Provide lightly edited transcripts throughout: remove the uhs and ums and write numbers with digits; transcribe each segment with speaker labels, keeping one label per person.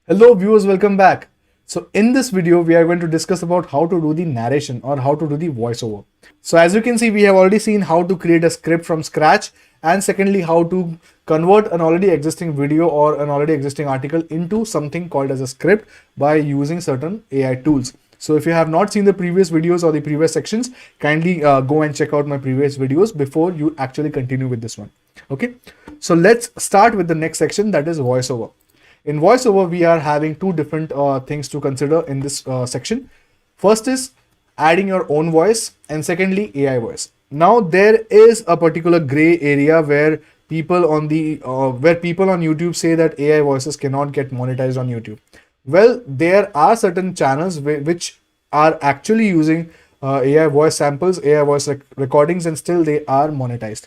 Speaker 1: Hello viewers, welcome back. So in this video, we are going to discuss about how to do the narration or how to do the voiceover. So as you can see, we have already seen how to create a script from scratch, and secondly, how to convert an already existing video or an already existing article into something called as a script by using certain AI tools. So if you have not seen the previous videos or the previous sections, kindly go and check out my previous videos before you actually continue with this one. Okay, so let's start with the next section, that is voiceover. In voiceover, we are having two different things to consider in this section. First is adding your own voice, and secondly, AI voice. Now there is a particular gray area where people on YouTube say that AI voices cannot get monetized on YouTube. Well, there are certain channels which are actually using AI voice samples, AI voice recordings, and still they are monetized.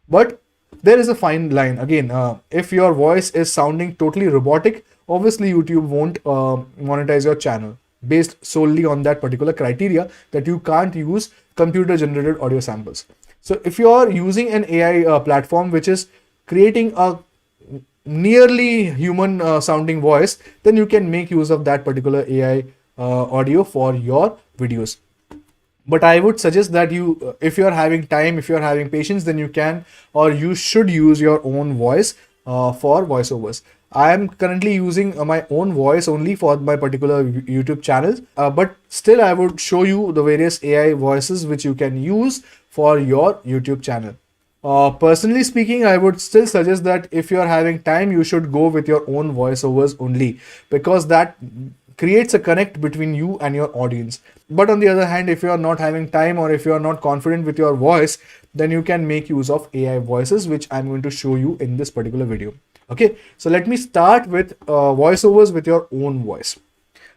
Speaker 1: But there is a fine line again. If your voice is sounding totally robotic, obviously YouTube won't monetize your channel based solely on that particular criteria that you can't use computer generated audio samples. So if you are using an AI platform which is creating a nearly human sounding voice, then you can make use of that particular AI audio for your videos. But I would suggest that you, if you're having time, if you're having patience, then you can or you should use your own voice for voiceovers. I am currently using my own voice only for my particular YouTube channels, but still I would show you the various AI voices which you can use for your YouTube channel. Personally speaking, I would still suggest that if you're having time, you should go with your own voiceovers only, because that creates a connect between you and your audience. But on the other hand, if you are not having time or if you are not confident with your voice, then you can make use of AI voices, which I'm going to show you in this particular video. Okay, so let me start with voiceovers with your own voice.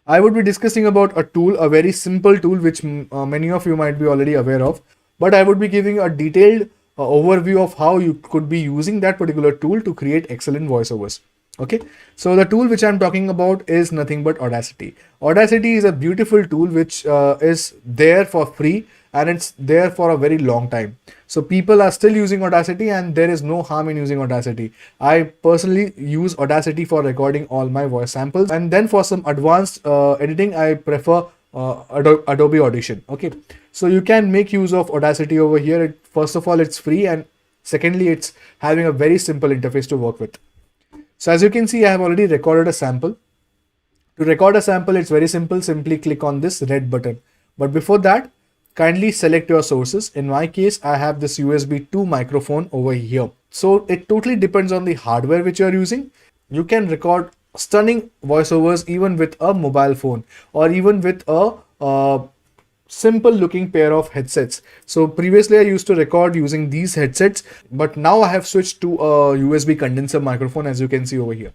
Speaker 1: I would be discussing about a tool, a very simple tool, which many of you might be already aware of, but I would be giving a detailed overview of how you could be using that particular tool to create excellent voiceovers. Okay, so the tool which I'm talking about is nothing but Audacity. Audacity is a beautiful tool which is there for free, and it's there for a very long time. So people are still using Audacity, and there is no harm in using Audacity. I personally use Audacity for recording all my voice samples, and then for some advanced editing, I prefer Adobe Audition. Okay, so you can make use of Audacity over here. First of all, it's free, and secondly, it's having a very simple interface to work with. So as you can see, I have already recorded a sample. To record a sample, it's very simple. Simply click on this red button. But before that, kindly select your sources. In my case, I have this USB 2 microphone over here. So it totally depends on the hardware which you are using. You can record stunning voiceovers even with a mobile phone or even with a simple looking pair of headsets. So previously I used to record using these headsets, but now I have switched to a USB condenser microphone, as you can see over here.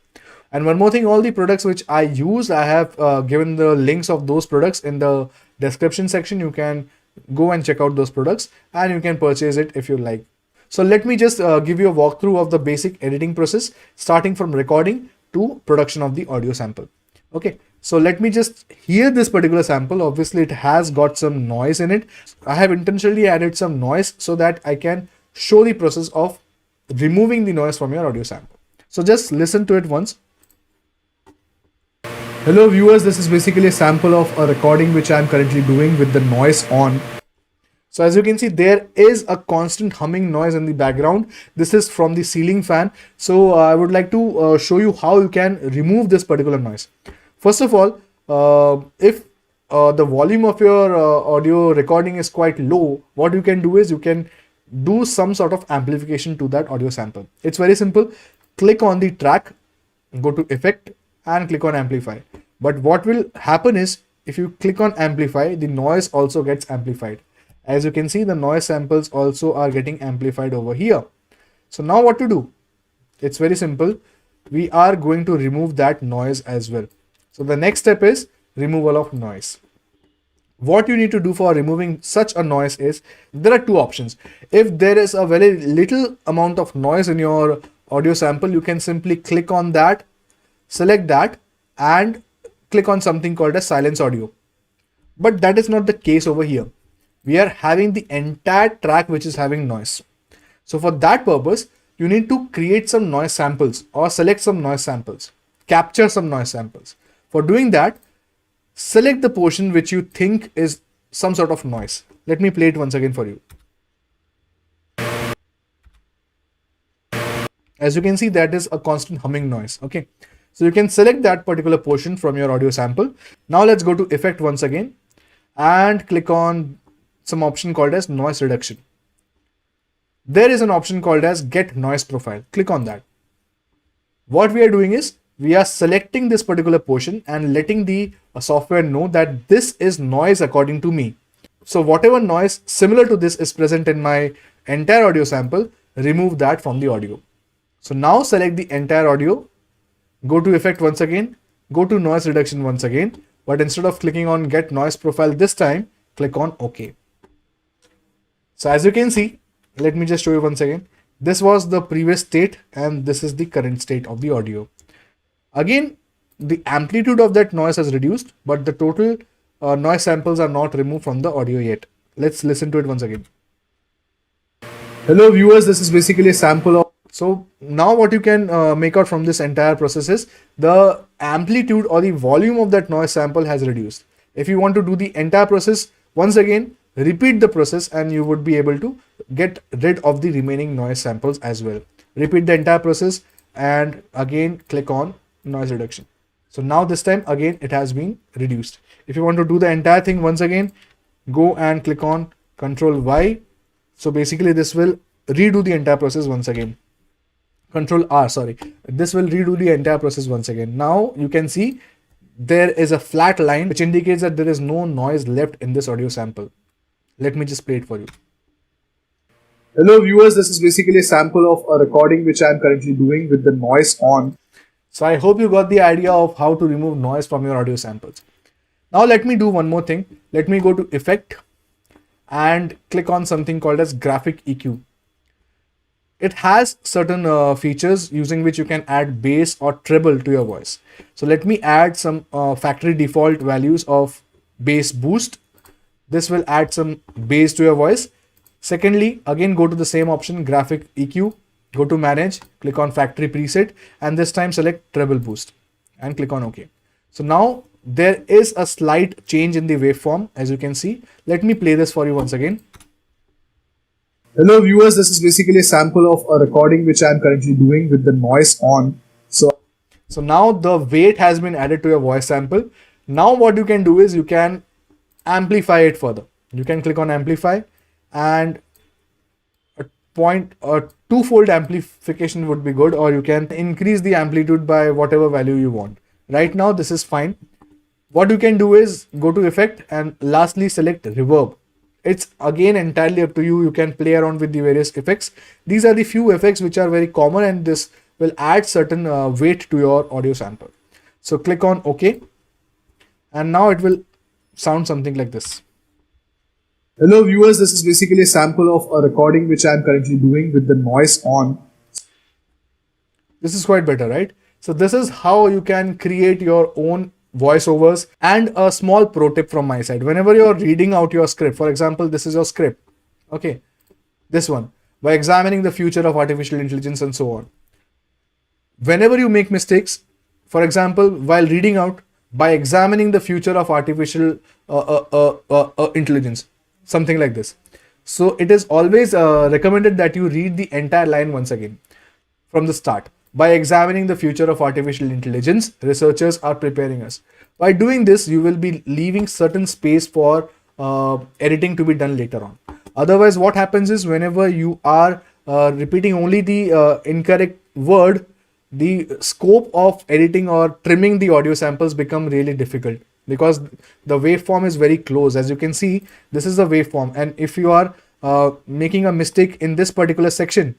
Speaker 1: And one more thing, all the products which I use, I have given the links of those products in the description section. You can go and check out those products and you can purchase it if you like. So let me just give you a walkthrough of the basic editing process, starting from recording to production of the audio sample. Okay, so let me just hear this particular sample. Obviously it has got some noise in it. I have intentionally added some noise so that I can show the process of removing the noise from your audio sample. So just listen to it once. Hello viewers, this is basically a sample of a recording which I am currently doing with the noise on. So as you can see, there is a constant humming noise in the background. This is from the ceiling fan. So I would like to show you how you can remove this particular noise. First of all, if the volume of your audio recording is quite low, what you can do is you can do some sort of amplification to that audio sample. It's very simple. Click on the track, go to effect and click on amplify. But what will happen is if you click on amplify, the noise also gets amplified. As you can see, the noise samples also are getting amplified over here. So now what to do? It's very simple. We are going to remove that noise as well. So the next step is removal of noise. What you need to do for removing such a noise is, there are two options. If there is a very little amount of noise in your audio sample, you can simply click on that, select that and click on something called as silence audio. But that is not the case over here. We are having the entire track which is having noise. So for that purpose, you need to create some noise samples or select some noise samples. capture some noise samples. For doing that, select the portion which you think is some sort of noise. Let me play it once again for you. As you can see, that is a constant humming noise. Okay, so you can select that particular portion from your audio sample. Now let's go to effect once again and click on some option called as noise reduction. There is an option called as get noise profile. Click on that. What we are doing is we are selecting this particular portion and letting the software know that this is noise according to me. So whatever noise similar to this is present in my entire audio sample, remove that from the audio. So now select the entire audio, go to effect once again, go to noise reduction once again, but instead of clicking on get noise profile this time, click on OK. So as you can see, let me just show you once again. This was the previous state and this is the current state of the audio. Again, the amplitude of that noise has reduced, but the total noise samples are not removed from the audio yet. Let's listen to it once again. Hello viewers, this is basically a sample of. So now what you can make out from this entire process is the amplitude or the volume of that noise sample has reduced. If you want to do the entire process once again, repeat the process and you would be able to get rid of the remaining noise samples as well. Repeat the entire process and again click on noise reduction. So now this time again it has been reduced. If you want to do the entire thing once again, go and click on Ctrl Y. So basically this will redo the entire process once again. Ctrl R, sorry. This will redo the entire process once again. Now you can see there is a flat line which indicates that there is no noise left in this audio sample. Let me just play it for you. Hello viewers, this is basically a sample of a recording which I am currently doing with the noise on. So I hope you got the idea of how to remove noise from your audio samples. Now let me do one more thing. Let me go to effect and click on something called as graphic EQ. It has certain features using which you can add bass or treble to your voice. So let me add some factory default values of bass boost. This will add some bass to your voice. Secondly, again go to the same option, graphic EQ, go to manage, click on factory preset, and this time select treble boost and click on OK. So now there is a slight change in the waveform, as you can see. Let me play this for you once again. Hello viewers, this is basically a sample of a recording which I am currently doing with the noise on. So now the weight has been added to your voice sample. Now what you can do is you can amplify it further. You can click on amplify and a twofold amplification would be good, or you can increase the amplitude by whatever value you want. Right now this is fine. What you can do is go to effect and lastly select reverb. It's again entirely up to you. You can play around with the various effects. These are the few effects which are very common and this will add certain weight to your audio sample. So click on OK and now it will sound something like this. Hello viewers, this is basically a sample of a recording which I am currently doing with the noise on. This is quite better, right? So this is how you can create your own voiceovers. And a small pro tip from my side: whenever you're reading out your script, for example, this is your script, okay, this one, by examining the future of artificial intelligence and so on. Whenever you make mistakes, for example, while reading out, by examining the future of artificial intelligence, something like this. So it is always recommended that you read the entire line once again from the start. By examining the future of artificial intelligence, researchers are preparing us. By doing this, you will be leaving certain space for editing to be done later on. Otherwise, what happens is whenever you are repeating only the incorrect word, the scope of editing or trimming the audio samples become really difficult because the waveform is very close. As you can see, this is the waveform, and if you are making a mistake in this particular section,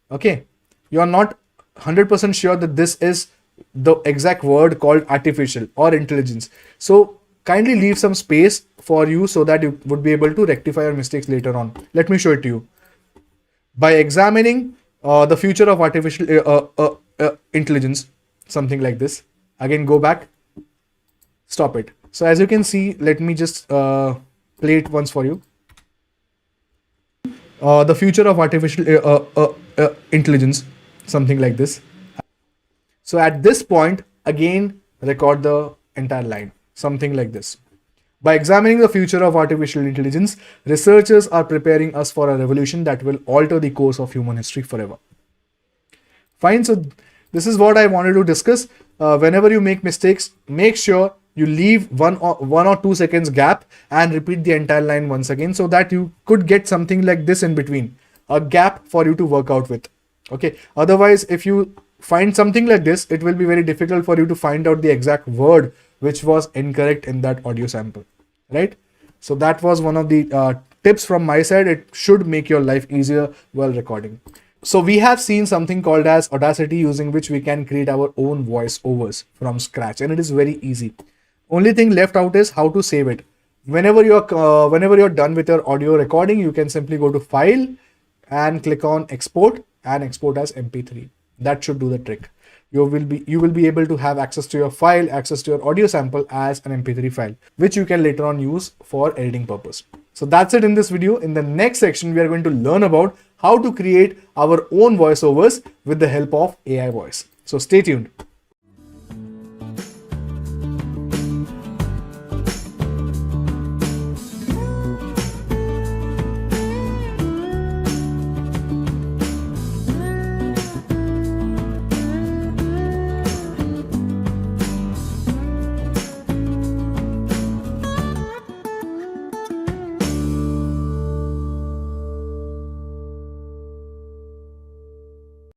Speaker 1: okay, you are not 100% sure that this is the exact word called artificial or intelligence. So kindly leave some space for you so that you would be able to rectify your mistakes later on. Let me show it to you. By examining the future of artificial intelligence, something like this. Again, go back, stop it. So as you can see, let me just play it once for you. The future of artificial intelligence, something like this. So at this point, again record the entire line, something like this. By examining the future of artificial intelligence, researchers are preparing us for a revolution that will alter the course of human history forever. Fine, so this is what I wanted to discuss. Whenever you make mistakes, make sure you leave 1 or 2 seconds gap and repeat the entire line once again, so that you could get something like this in between, a gap for you to work out with. Okay, otherwise if you find something like this, it will be very difficult for you to find out the exact word which was incorrect in that audio sample, right? So that was one of the tips from my side. It should make your life easier while recording. So we have seen something called as Audacity, using which we can create our own voiceovers from scratch, and it is very easy. Only thing left out is how to save it. Whenever you're done with your audio recording, you can simply go to File and click on Export and export as MP3. That should do the trick. You will be able to have access to your file, access to your audio sample as an MP3 file, which you can later on use for editing purpose. So that's it in this video. In the next section, we are going to learn about how to create our own voiceovers with the help of AI voice. So stay tuned.